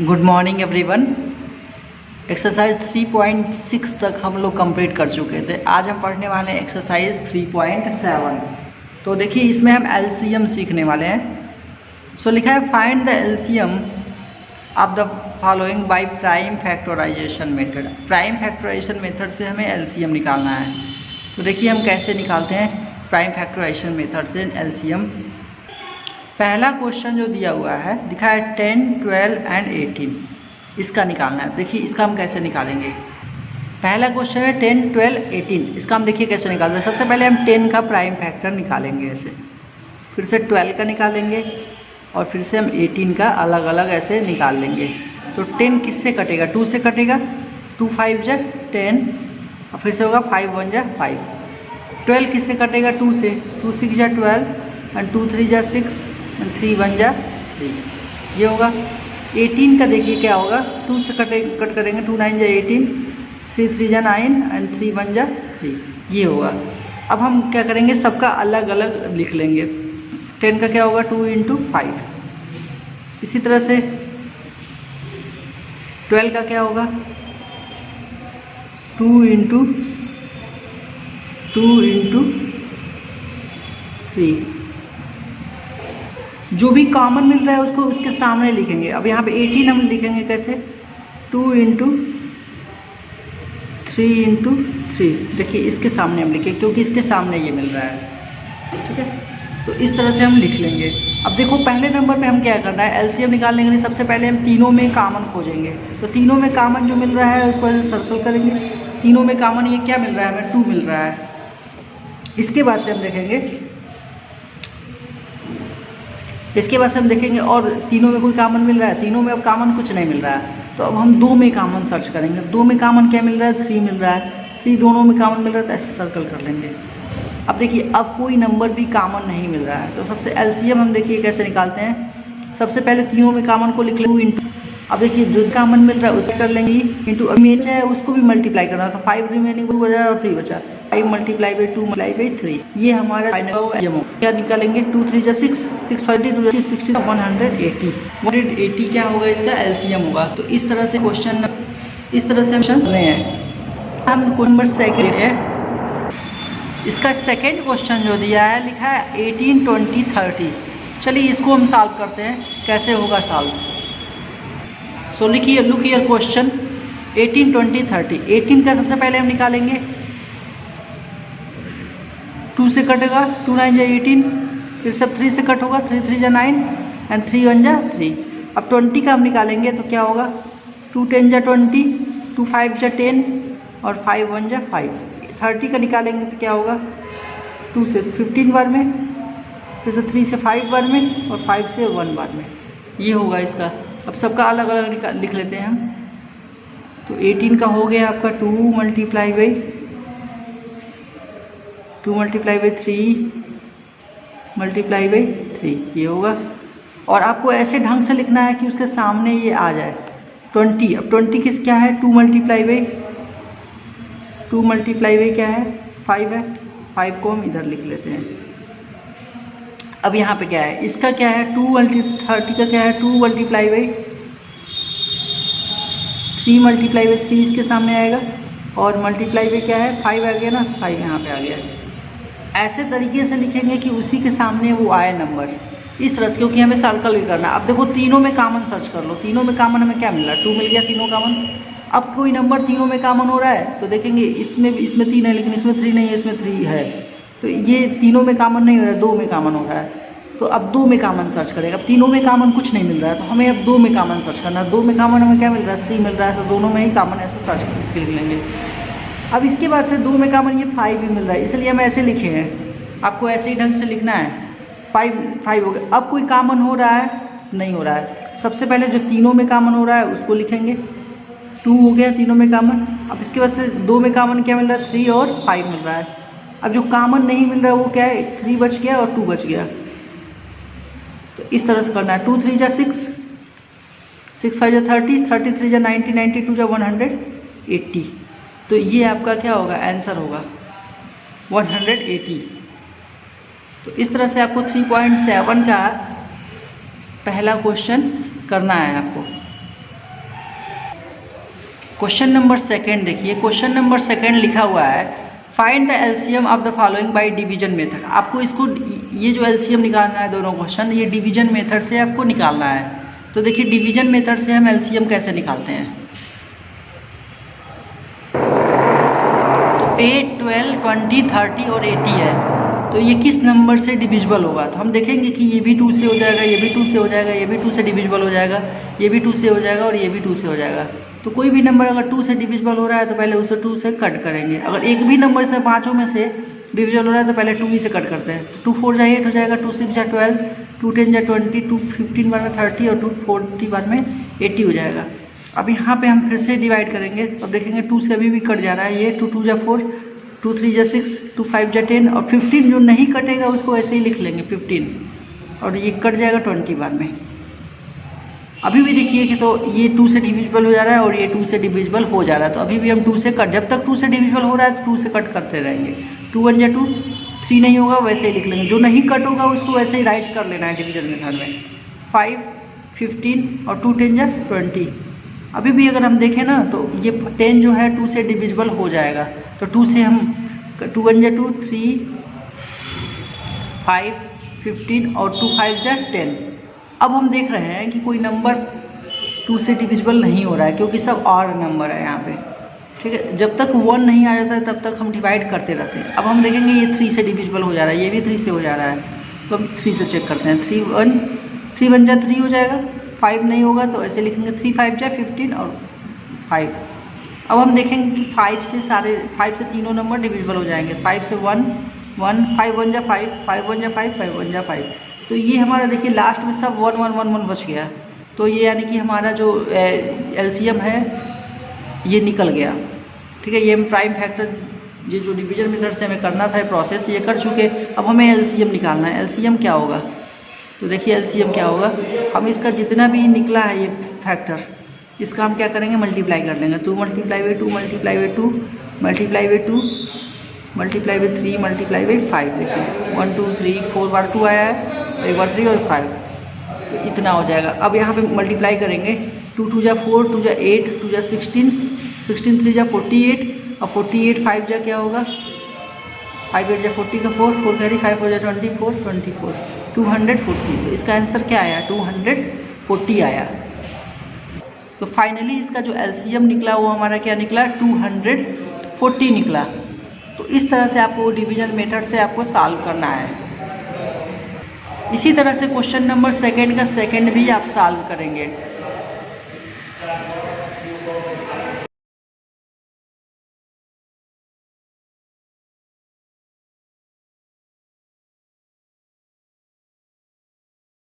Good morning everyone. Exercise 3.6 तक हम लोग कंप्लीट कर चुके थे। आज हम पढ़ने वाले हैं एक्सरसाइज 3.7। तो देखिए इसमें हम एलसीएम सीखने वाले हैं। सो लिखा है find the LCM of the following by prime factorization method. Prime factorization method से हमें एलसीएम निकालना है। तो देखिए हम कैसे निकालते हैं प्राइम फैक्टराइजेशन मेथड से एलसीएम। पहला क्वेश्चन जो दिया हुआ है लिखा है 10, 12 एंड 18, इसका निकालना है। देखिए इसका हम कैसे निकालेंगे। पहला क्वेश्चन है 10, 12, 18, इसका हम देखिए कैसे निकालते हैं। सबसे पहले हम 10 का प्राइम फैक्टर निकालेंगे ऐसे, फिर से 12 का निकालेंगे और फिर से हम 18 का अलग अलग ऐसे निकाल लेंगे। तो 10 किससे कटेगा? 2 से कटेगा। 2 5 जा 10 और फिर से होगा 5 1 जा 5। 12 किससे कटेगा? 2 से। 2 6 जा 12 एंड 2 3 जा 6 एंड 3 1 जा 3, ये होगा। 18 का देखिए क्या होगा, 2 से कट करेंगे, 2 9 जा 18, 3 3 जा 9 एंड 3 1 जा 3, ये होगा। अब हम क्या करेंगे, सबका अलग अलग लिख लेंगे। 10 का क्या होगा? 2 × 5। इसी तरह से 12 का क्या होगा? 2 × 3। जो भी कॉमन मिल रहा है उसको उसके सामने लिखेंगे। अब यहाँ पे 18 हम लिखेंगे कैसे? 2 × 3 × 3। देखिए इसके सामने हम लिखेंगे क्योंकि इसके सामने ये मिल रहा है, ठीक है। तो इस तरह से हम लिख लेंगे। अब देखो पहले नंबर में हम क्या करना है, एलसीएम निकालने के लिए सबसे पहले हम तीनों में कॉमन खोजेंगे। तो तीनों में कॉमन जो मिल रहा है उसको ऐसे सर्कल करेंगे। तीनों में कॉमन ये क्या मिल रहा है हमें? 2 मिल रहा है। इसके बाद से हम देखेंगे और तीनों में कोई कॉमन मिल रहा है? तीनों में अब कॉमन कुछ नहीं मिल रहा है। तो अब हम 2 में कॉमन सर्च करेंगे। 2 में कॉमन क्या मिल रहा है? 3 मिल रहा है। 3 दोनों में कॉमन मिल रहा है तो ऐसे सर्कल कर लेंगे। अब देखिए अब कोई नंबर भी कॉमन नहीं मिल रहा है। तो सबसे एलसीएम हम देखिए कैसे निकालते हैं। सबसे पहले तीनों में कॉमन को लिख लेंगे। अब देखिए जो कॉमन मिल रहा है उसे कर लेंगे इंटू इमेज है उसको भी मल्टीप्लाई करना है। तो 5 रिमेनिंग 2 बचा और 3 बचा। 5 × 2 × 3, ये हमारा फाइनल क्या निकालेंगे? 2 3 जा 6, 6 5 2 60, 180 क्या होगा? इसका एलसीएम होगा। तो इस तरह से क्वेश्चन रहे हैं। हम क्वेश्चन नंबर 2 है। इसका सेकेंड क्वेश्चन जो दिया है लिखा है 18 20 30। चलिए इसको हम सॉल्व करते हैं, कैसे होगा सॉल्व। सो लिखिए, लुक हियर क्वेश्चन 18 20 30। 18 का सबसे पहले हम निकालेंगे। 2 से कटेगा, 2 9 जा 18, फिर सब 3 से कट होगा, 3 3 जा 9 एंड 3 1 जा 3। अब 20 का हम निकालेंगे तो क्या होगा? 2 10 जा 20, 2 5 जा 10 और 5 1 जा 5। 30 का निकालेंगे तो क्या होगा? 2 से 15 बार में, फिर से 3 से 5 बार में और 5 से 1 बार में, ये होगा इसका। अब सबका अलग अलग लिख लेते हैं हम। तो 18 का हो गया आपका 2 × 3 × 3, ये होगा। और आपको ऐसे ढंग से लिखना है कि उसके सामने ये आ जाए 20। अब 20 किस क्या है? 2 × क्या है? 5 है। 5 को हम इधर लिख लेते हैं। अब यहाँ पे क्या है? इसका क्या है? 2 × 30 का क्या है? 2 × 3 × 3 इसके सामने आएगा और मल्टीप्लाई में क्या है? 5 आ गया ना, 5 यहाँ पे आ गया। ऐसे तरीके से लिखेंगे कि उसी के सामने वो आए नंबर, इस तरह से, क्योंकि हमें सर्कल भी करना है। अब देखो तीनों में कॉमन सर्च कर लो। तीनों में कॉमन हमें क्या मिल रहा है? 2 मिल गया तीनों कॉमन। अब कोई नंबर तीनों में कॉमन हो रहा है तो देखेंगे इसमें 3 है लेकिन इसमें 3 नहीं है, इसमें 3 है। तो ये तीनों में कॉमन नहीं हो रहा है, 2 में कॉमन हो रहा है। तो अब 2 में कॉमन सर्च करेगा। अब तीनों में कॉमन कुछ नहीं मिल रहा है तो हमें अब 2 में कॉमन सर्च करना है। 2 में कॉमन हमें क्या मिल रहा है? 3 मिल रहा है। तो दोनों में ही कॉमन ऐसे सर्च करके लिख लेंगे। अब इसके बाद से 2 में कॉमन ये 5 भी मिल रहा है, इसलिए हम ऐसे लिखे हैं। आपको ऐसे ही ढंग से लिखना है। 5 हो गया। अब कोई कॉमन हो रहा है? नहीं हो रहा है। सबसे पहले जो तीनों में कॉमन हो रहा है उसको लिखेंगे। 2 हो गया तीनों में कॉमन। अब इसके बाद से 2 में कॉमन क्या मिल रहा है? 3 और 5 मिल रहा है। अब जो कॉमन नहीं मिल रहा है वो क्या है? 3 बच गया और 2 बच गया। तो इस तरह से करना है। 2 3 जा 6, 6 5 जा 30, 33 जा 90, 92 जा 180। तो ये आपका क्या होगा? आंसर होगा 180। तो इस तरह से आपको 3.7 का पहला क्वेश्चन करना है आपको। क्वेश्चन नंबर सेकंड देखिए, क्वेश्चन नंबर सेकंड लिखा हुआ है find the LCM of the following by division method. आपको इसको ये जो एलसीएम निकालना है दोनों क्वेश्चन, ये डिवीजन मेथड से आपको निकालना है। तो देखिए डिवीजन मेथड से हम एलसीएम कैसे निकालते हैं। तो 8, 12, 20, 30 और 80 है, तो ये किस नंबर से डिविजिबल होगा। तो हम देखेंगे कि ये भी 2 से हो जाएगा, ये भी 2 से हो जाएगा, ये भी 2 से डिविजिबल हो जाएगा, ये भी 2 से हो जाएगा और ये भी 2 से हो जाएगा। तो कोई भी नंबर अगर 2 से डिविजिबल हो रहा है तो पहले उसे 2 से कट करेंगे। अगर एक भी नंबर से पाँचों में से डिविजिबल हो रहा है तो पहले 2 ही से कट करते हैं। 2 4 जा 8 हो जाएगा, 2 6 जा 12, 2 10 जा 20, 2 15 बार में 30 और 2 40 बार में 80 हो जाएगा। अब यहाँ पे हम फिर से डिवाइड करेंगे। अब देखेंगे 2 से अभी भी कट जा रहा है, ये 2 2 जा 4, 2 3 जा 6, 2 5 जा 10 और 15 जो नहीं कटेगा उसको ऐसे ही लिख लेंगे 15 और ये कट जाएगा 20 बार में। अभी भी देखिए कि तो ये 2 से डिविजिबल हो जा रहा है और ये 2 से डिविजिबल हो जा रहा है। तो अभी भी हम 2 से कट, जब तक 2 से डिविजिबल हो रहा है तो 2 से कट करते रहेंगे। 2 1 जा 2, 3 नहीं होगा वैसे ही लिख लेंगे, जो नहीं कट होगा उसको वैसे ही राइट कर लेना है डिवीजन मेथड में। 5 15 और 2 10 जा 20। अभी भी अगर हम देखें ना तो ये 10 जो है 2 से डिविजिबल हो जाएगा। तो 2 से हम 2 1 जा 2, 3 5 15 और 2 5 जा 10। अब हम देख रहे हैं कि कोई नंबर 2 से डिविजिबल नहीं हो रहा है क्योंकि सब ऑड नंबर है यहाँ पे, ठीक है। जब तक 1 नहीं आ जाता है तब तक हम डिवाइड करते रहते हैं। अब हम देखेंगे ये 3 से डिविजिबल हो जा रहा है, ये भी 3 से हो जा रहा है, तो हम 3 से चेक करते हैं। 3 1 जा 3 हो जाएगा, 5 नहीं होगा तो ऐसे लिखेंगे 3 5 जा 15 और 5। अब हम देखेंगे कि 5 से तीनों नंबर डिविजिबल हो जाएंगे। 5 से 1 1, 5 1 जा 5, 5 1 जा 5, 5 1 जा 5। तो ये हमारा देखिए लास्ट में सब 1 1 1 1 बच गया। तो ये यानी कि हमारा जो एलसीएम है ये निकल गया, ठीक है। ये हम प्राइम फैक्टर, ये जो डिवीजन मेथड से हमें करना था प्रोसेस ये कर चुके। अब हमें एलसीएम निकालना है। एलसीएम क्या होगा, तो देखिए एलसीएम क्या होगा, हम इसका जितना भी निकला है ये फैक्टर, इसका हम क्या करेंगे मल्टीप्लाई कर लेंगे। 2 multiply by 2 multiply by 2 multiply by 2 multiply by 3 multiply by 5। देखिए 1 2 3 4 बार 2 आया है, एक बार 3 और 5, तो इतना हो जाएगा। अब यहाँ पे मल्टीप्लाई करेंगे। 2 2 जा 4, 2 जा 8, 2 जा 16, 16 3 जा 48 और 48 5 जा क्या होगा, 5 8 जा 40 का 4 4 कैरी 5 4 जा 24 24 240। तो इसका आंसर क्या आया, 240 आया। तो फाइनली इसका जो एलसीएम निकला वो हमारा क्या निकला, 240 निकला। तो इस तरह से आपको डिवीजन मेथड से आपको सॉल्व करना है। इसी तरह से क्वेश्चन नंबर सेकंड का सेकंड भी आप सॉल्व करेंगे।